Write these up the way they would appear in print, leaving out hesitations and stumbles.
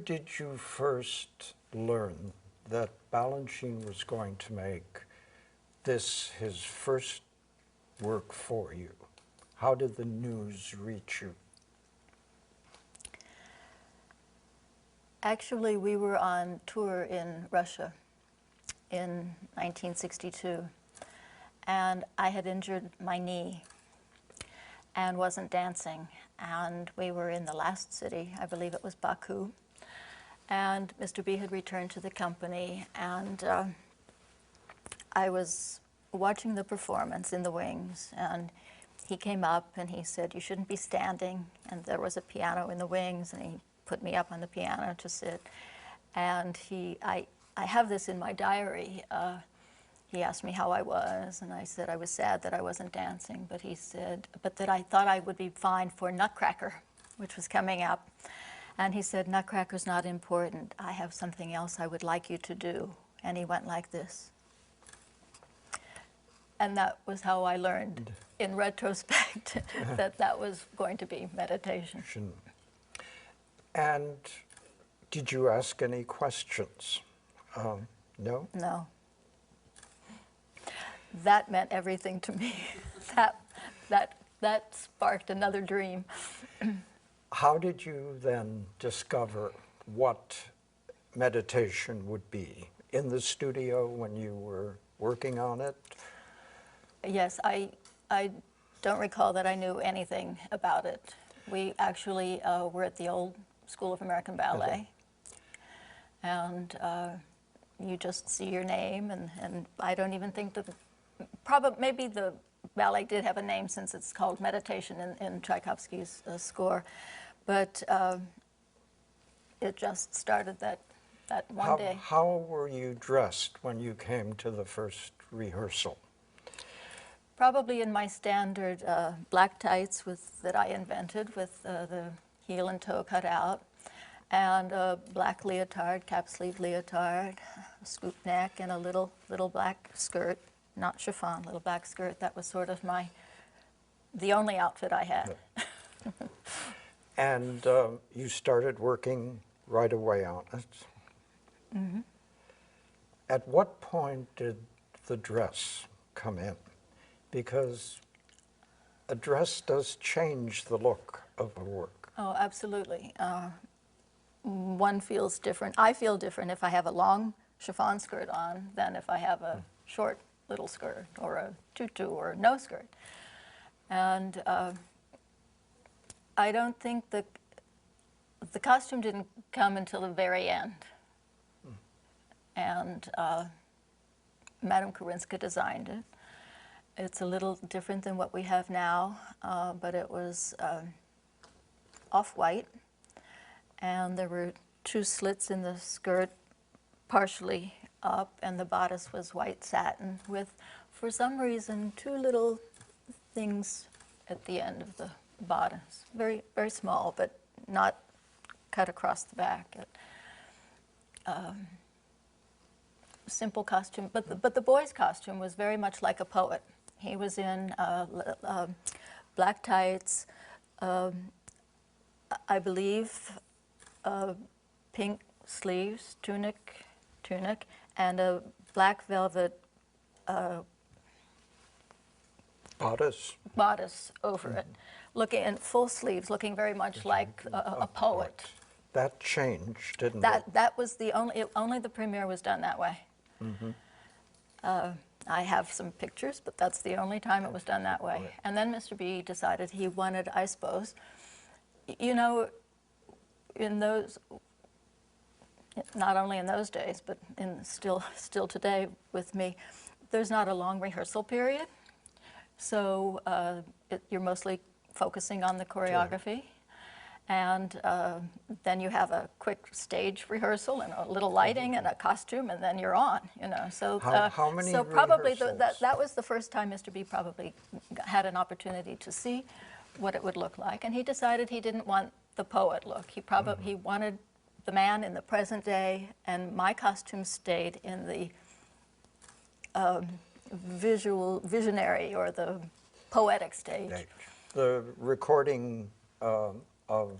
did you first learn that Balanchine was going to make this his first work for you? How did the news reach you? Actually, we were on tour in Russia in 1962, and I had injured my knee and wasn't dancing. And we were in the last city, I believe it was Baku, and Mr. B had returned to the company, and I was watching the performance in the wings, and he came up and he said, "You shouldn't be standing," and there was a piano in the wings, and he put me up on the piano to sit, and I have this in my diary. He asked me how I was, and I said I was sad that I wasn't dancing, but he said, but that I thought I would be fine for Nutcracker, which was coming up. And he said, "Nutcracker's not important. I have something else I would like you to do." And he went like this. And that was how I learned, in retrospect, that that was going to be meditation. And did you ask any questions? No? No. That meant everything to me. That sparked another dream. How did you then discover what meditation would be? In the studio when you were working on it? Yes, I don't recall that I knew anything about it. We actually were at the old School of American Ballet, and you just see your name, and I don't even think that, maybe the ballet did have a name since it's called Meditation in Tchaikovsky's score, but it just started that one day. How were you dressed when you came to the first rehearsal? Probably in my standard black tights that I invented with the heel and toe cut out, and a black leotard, cap sleeve leotard, a scoop neck, and a little black skirt, not chiffon, little black skirt. That was sort of the only outfit I had. And you started working right away on it. Mm-hmm. At what point did the dress come in? Because a dress does change the look of a work. Oh, absolutely. One feels different. I feel different if I have a long chiffon skirt on than if I have a short little skirt or a tutu or no skirt. And I don't think the costume didn't come until the very end. And Madame Karinska designed it. It's a little different than what we have now, but it was off-white, and there were 2 slits in the skirt, partially up, and the bodice was white satin with, for some reason, 2 little things at the end of the bodice. Very, very small, but not cut across the back. Simple costume, but the boy's costume was very much like a poet. He was in black tights, I believe, pink sleeves, tunic, and a black velvet bodice over it, looking in full sleeves, looking very much like a poet. That changed, didn't it? That was only the premiere was done that way. Mm-hmm. I have some pictures, but that's the only time it was done that way. And then Mr. B decided he wanted, I suppose, you know, in those, not only in those days, but still today with me, there's not a long rehearsal period. So you're mostly focusing on the choreography. And then you have a quick stage rehearsal and a little lighting and a costume, and then you're on, you know. So, how many so probably rehearsals? that was the first time Mr. B probably had an opportunity to see what it would look like. And he decided he didn't want the poet look. He probably he wanted the man in the present day, and my costume stayed in the visionary or the poetic stage. The recording of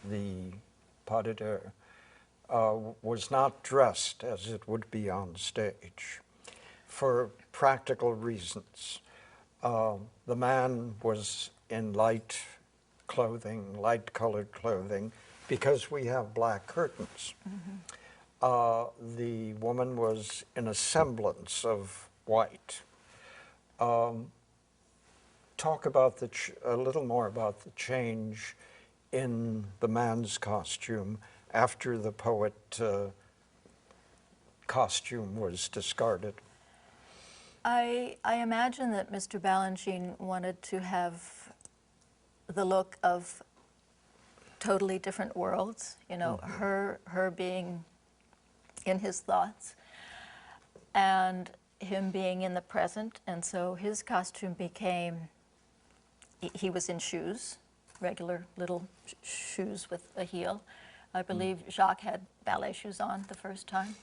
the pas de deux, was not dressed as it would be on stage for practical reasons. The man was in light clothing, light-colored clothing, because we have black curtains. The woman was in a semblance of white. Talk about a little more about the change in the man's costume after the poet costume was discarded. I imagine that Mr. Balanchine wanted to have the look of totally different worlds, you know, her being in his thoughts and him being in the present. And so his costume became, he was in shoes, regular little shoes with a heel. I believe Jacques had ballet shoes on the first time,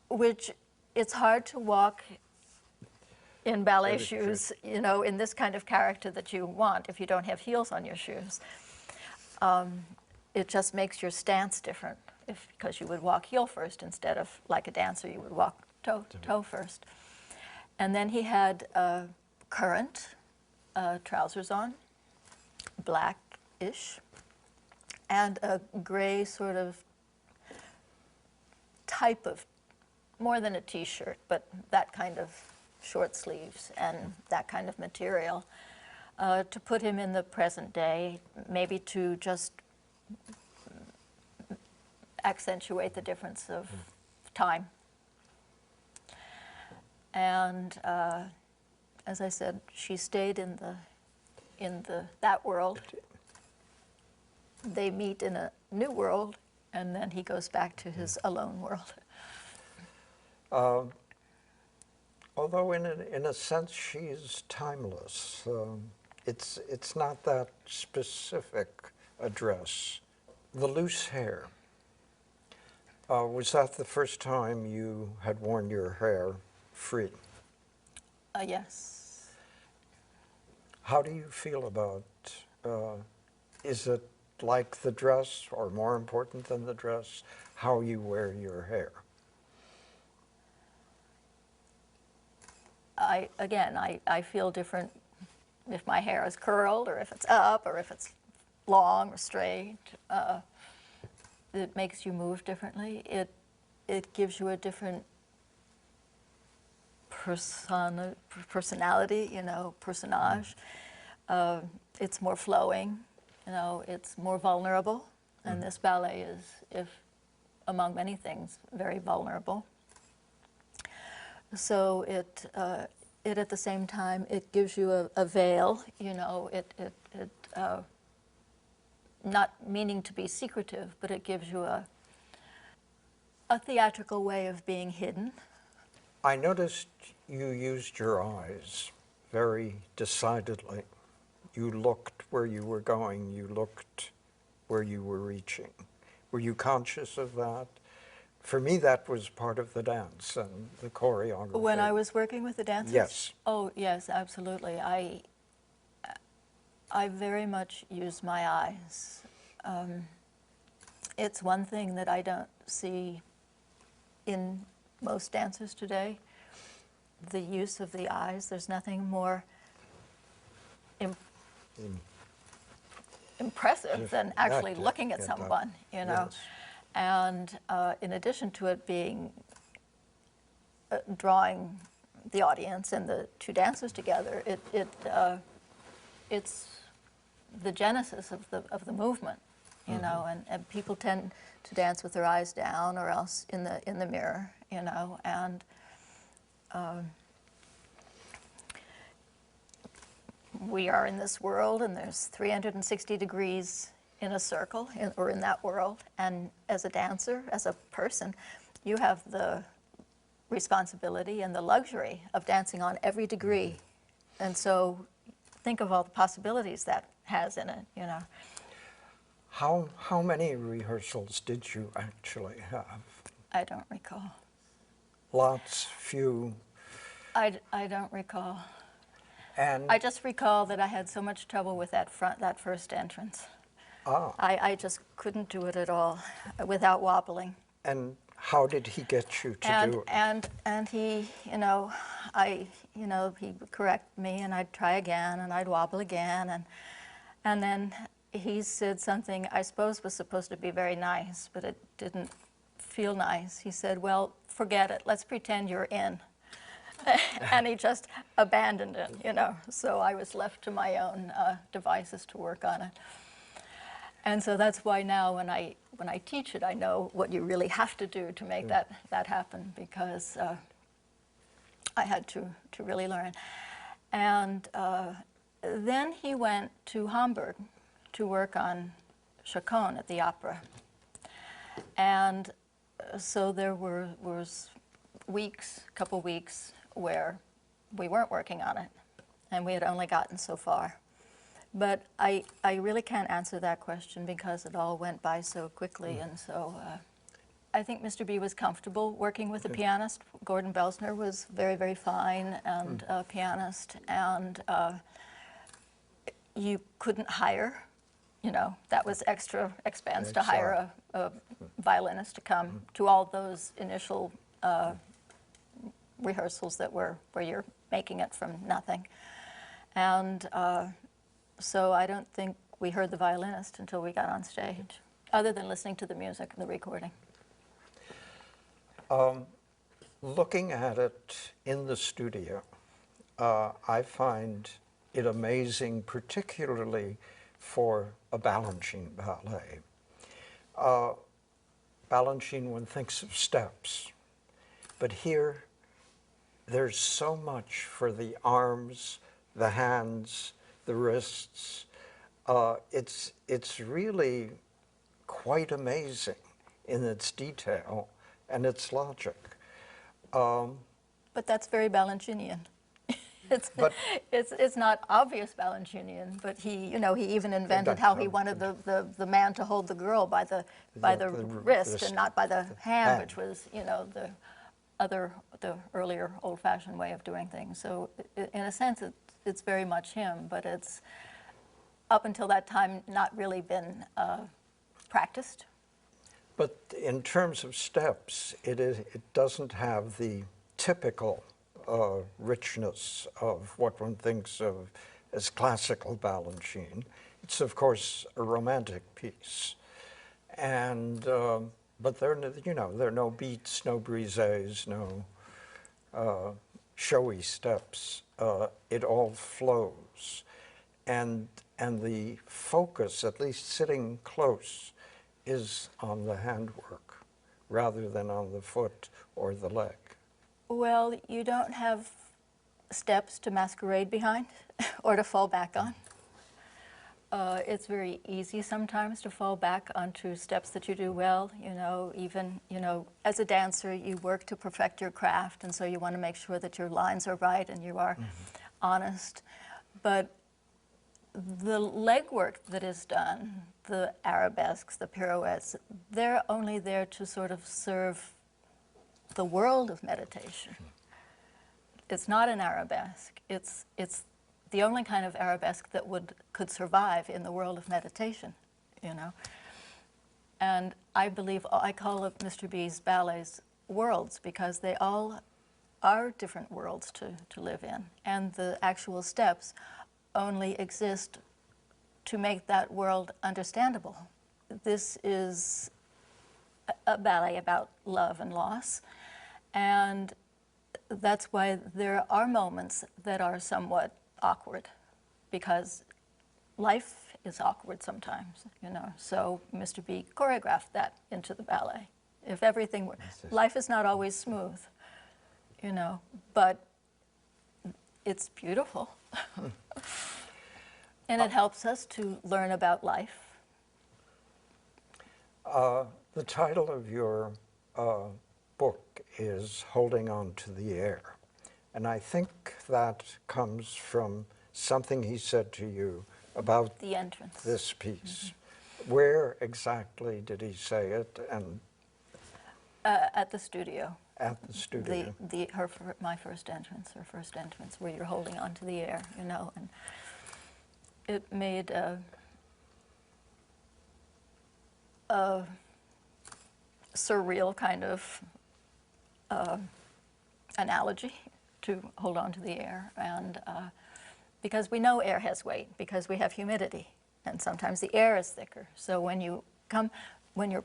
which it's hard to walk in ballet shoes, you know, in this kind of character that you want if you don't have heels on your shoes. It just makes your stance different because you would walk heel first instead of, like a dancer, you would walk toe first. And then he had currant trousers on, blackish, and a gray sort of type of, more than a t-shirt, but that kind of short sleeves and that kind of material, to put him in the present day, maybe to just accentuate the difference of time. And as I said, she stayed in that world. They meet in a new world, and then he goes back to his alone world. Although in a sense she's timeless. It's not that specific a dress. The loose hair. Was that the first time you had worn your hair free? Yes. How do you feel about, is it like the dress or more important than the dress, how you wear your hair? I feel different if my hair is curled or if it's up or if it's long or straight. It makes you move differently. It gives you a different personality, you know, personage. It's more flowing, you know, it's more vulnerable. And this ballet is, if among many things, very vulnerable. So it at the same time, it gives you a veil, you know, not meaning to be secretive, but it gives you a theatrical way of being hidden. I noticed you used your eyes very decidedly. You looked where you were going, you looked where you were reaching. Were you conscious of that? For me, that was part of the dance and the choreography. When I was working with the dancers? Yes. Oh, yes, absolutely. I very much use my eyes. It's one thing that I don't see in most dancers today, the use of the eyes. There's nothing more impressive than actually looking at someone, you know. Yes. And in addition to it being drawing the audience and the two dancers together, it's the genesis of the movement, you know. And people tend to dance with their eyes down or else in the mirror, you know. And we are in this world, and there's 360 degrees in a circle, or in that world. And as a dancer, as a person, you have the responsibility and the luxury of dancing on every degree. And so think of all the possibilities that has in it, you know. How many rehearsals did you actually have? I don't recall. Lots, few? I don't recall. And I just recall that I had so much trouble with that first entrance. Ah, I just couldn't do it at all without wobbling. and how did he get you to do it? And he, he would correct me, and I'd try again, and I'd wobble again, and then he said something I suppose was supposed to be very nice, but it didn't feel nice. He said, "Well, forget it. Let's pretend you're in." And he just abandoned it. So I was left to my own devices to work on it. And so that's why now when I teach it, I know what you really have to do to make that happen, because I had to really learn. And then he went to Hamburg to work on Chaconne at the opera. And so there was a couple weeks where we weren't working on it, and we had only gotten so far. But I really can't answer that question because it all went by so quickly, and so I think Mr. B was comfortable working with a pianist. Gordon Belsner was very, very fine and a pianist, and you couldn't hire, that was extra expense to hire a violinist to come to all those initial rehearsals where you're making it from nothing. And so I don't think we heard the violinist until we got on stage, other than listening to the music and the recording. Looking at it in the studio, I find it amazing, particularly for a Balanchine ballet. Balanchine, one thinks of steps, but here there's so much for the arms, the hands, the wrists. It's really quite amazing in its detail and its logic. But that's very Balanchinian. It's not obvious Balanchinian, but he even invented how he wanted the man to hold the girl by the wrist and not by the hand, which was the earlier old-fashioned way of doing things. So in a sense, it's very much him, but it's up until that time not really been practiced. But in terms of steps, it doesn't have the typical richness of what one thinks of as classical Balanchine. It's of course a romantic piece, and but there are no beats, no brises, no showy steps. It all flows, and the focus, at least sitting close, is on the handwork rather than on the foot or the leg. Well, you don't have steps to masquerade behind or to fall back on. It's very easy sometimes to fall back onto steps that you do well. Even as a dancer, you work to perfect your craft, and so you want to make sure that your lines are right and you are honest. But the legwork that is done, the arabesques, the pirouettes, they're only there to sort of serve the world of meditation. It's not an arabesque. It's the only kind of arabesque that could survive in the world of meditation, And I call up Mr. B's ballets worlds because they all are different worlds to live in, and the actual steps only exist to make that world understandable. This is a ballet about love and loss, and that's why there are moments that are somewhat awkward, because life is awkward sometimes, So Mr. B choreographed that into the ballet. If everything were, life is not always smooth, but it's beautiful. And it helps us to learn about life. The title of your book is Holding On to the Air. And I think that comes from something he said to you about the entrance. This piece. Where exactly did he say it? And at the studio. At the studio. My first entrance, her first entrance, where you're holding on to the air, and it made surreal kind of analogy to hold on to the air, and because we know air has weight, because we have humidity, and sometimes the air is thicker. So when you're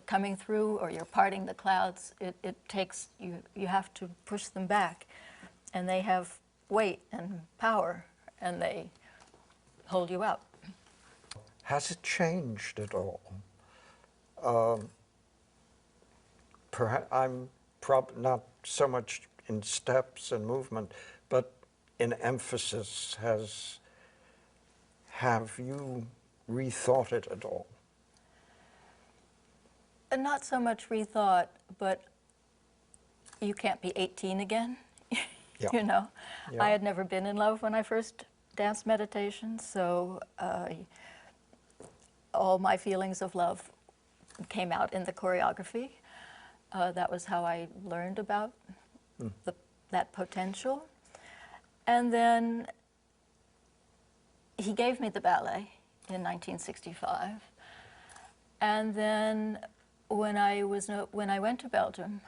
coming through or you're parting the clouds, it takes you have to push them back, and they have weight and power, and they hold you up. Has it changed at all? I'm not so much in steps and movement, but in emphasis. Have you rethought it at all? And not so much rethought, but you can't be 18 again. Yeah. You know, Yeah. I had never been in love when I first danced meditation, so all my feelings of love came out in the choreography. That was how I learned about that potential. And then he gave me the ballet in 1965. And then when I went to Belgium,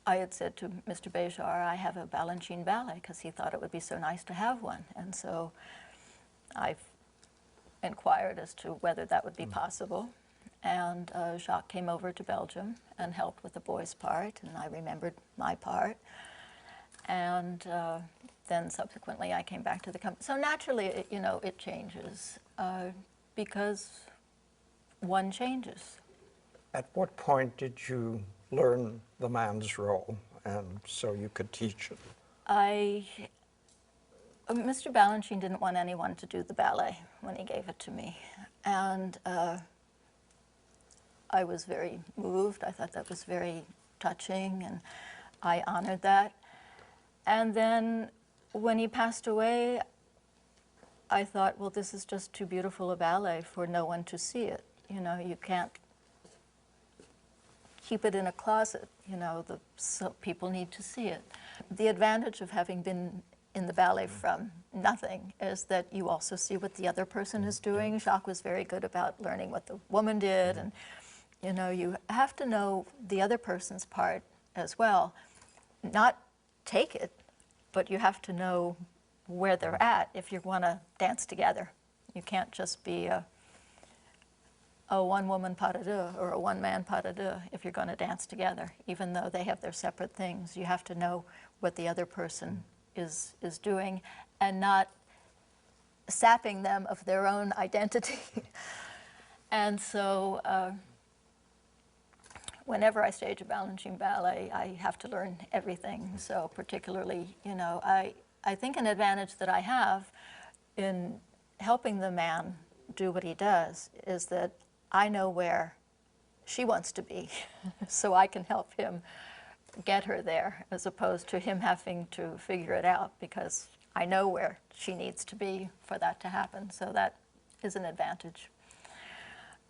I had said to Mr. Béjar, I have a Balanchine ballet, because he thought it would be so nice to have one. And so I inquired as to whether that would be possible. And Jacques came over to Belgium and helped with the boys' part, and I remembered my part. And then subsequently I came back to the company. So naturally, it changes because one changes. At what point did you learn the man's role, and so you could teach it? Mr. Balanchine didn't want anyone to do the ballet when he gave it to me. And I was very moved. I thought that was very touching, and I honored that. And then when he passed away, I thought, well, this is just too beautiful a ballet for no one to see it. You can't keep it in a closet. So people need to see it. The advantage of having been in the ballet from nothing is that you also see what the other person is doing. Jacques was very good about learning what the woman did, and you have to know the other person's part as well. Not take it, but you have to know where they're at if you want to dance together. You can't just be a one-woman pas de deux or a one-man pas de deux if you're going to dance together. Even though they have their separate things, you have to know what the other person is doing and not sapping them of their own identity. And so whenever I stage a Balanchine ballet, I have to learn everything. So particularly, I think an advantage that I have in helping the man do what he does is that I know where she wants to be, so I can help him get her there, as opposed to him having to figure it out, because I know where she needs to be for that to happen. So that is an advantage.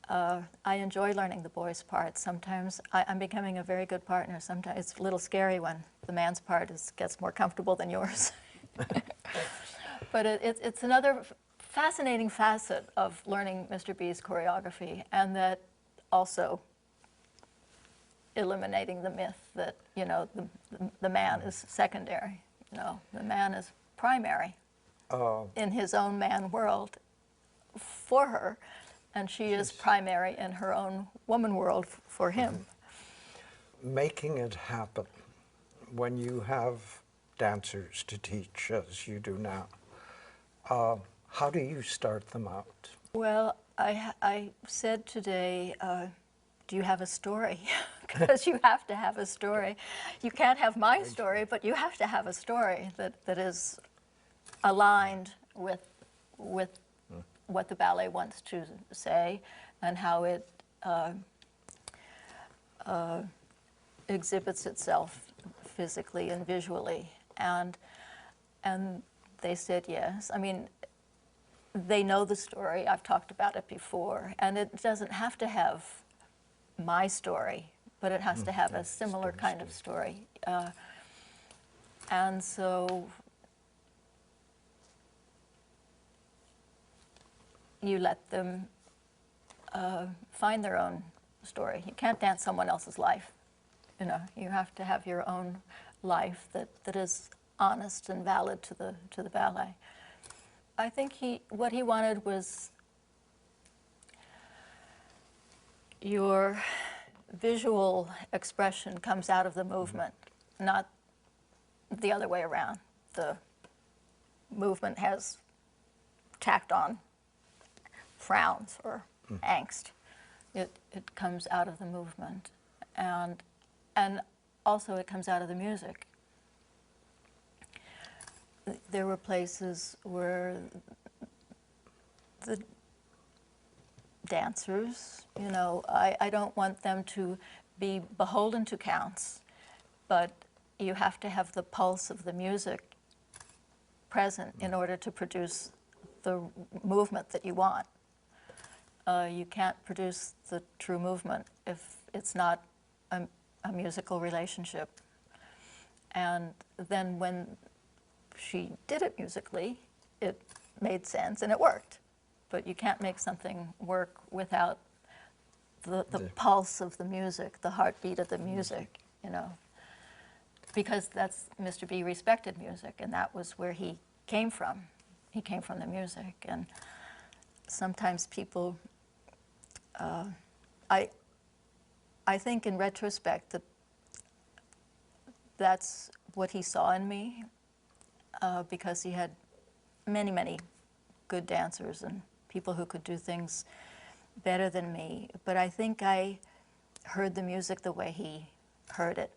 I enjoy learning the boys' parts. Sometimes I'm becoming a very good partner. Sometimes it's a little scary when the man's part gets more comfortable than yours. But it's another fascinating facet of learning Mr. B's choreography, and that also eliminating the myth that the man is secondary. The man is primary in his own man world for her, and she is primary in her own woman world for him. Making it happen when you have dancers to teach, as you do now, how do you start them out? Well, I said today, do you have a story? Because you have to have a story. You can't have my story, but you have to have a story that is aligned with what the ballet wants to say and how it exhibits itself physically and visually. And they said yes. I mean, they know the story. I've talked about it before. And it doesn't have to have my story, but it has to have a similar kind of story. And so you let them find their own story. You can't dance someone else's life. You know, you have to have your own life that is honest and valid to the ballet. I think what he wanted was your visual expression comes out of the movement, not the other way around. The movement has tacked on frowns or angst. It comes out of the movement, and also it comes out of the music. There were places where the dancers, you know, I don't want them to be beholden to counts, but you have to have the pulse of the music present in order to produce the movement that you want. You can't produce the true movement if it's not a musical relationship. And then when she did it musically, it made sense and it worked. But you can't make something work without the pulse of the music, the heartbeat of the music, you know. Because that's, Mr. B respected music, and that was where he came from. He came from the music. And sometimes people, I think in retrospect that that's what he saw in me, because he had many, many good dancers and people who could do things better than me. But I think I heard the music the way he heard it,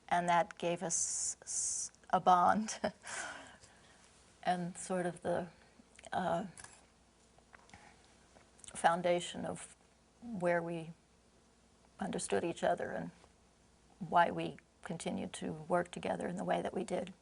and that gave us a bond and sort of the foundation of where we understood each other and why we continued to work together in the way that we did.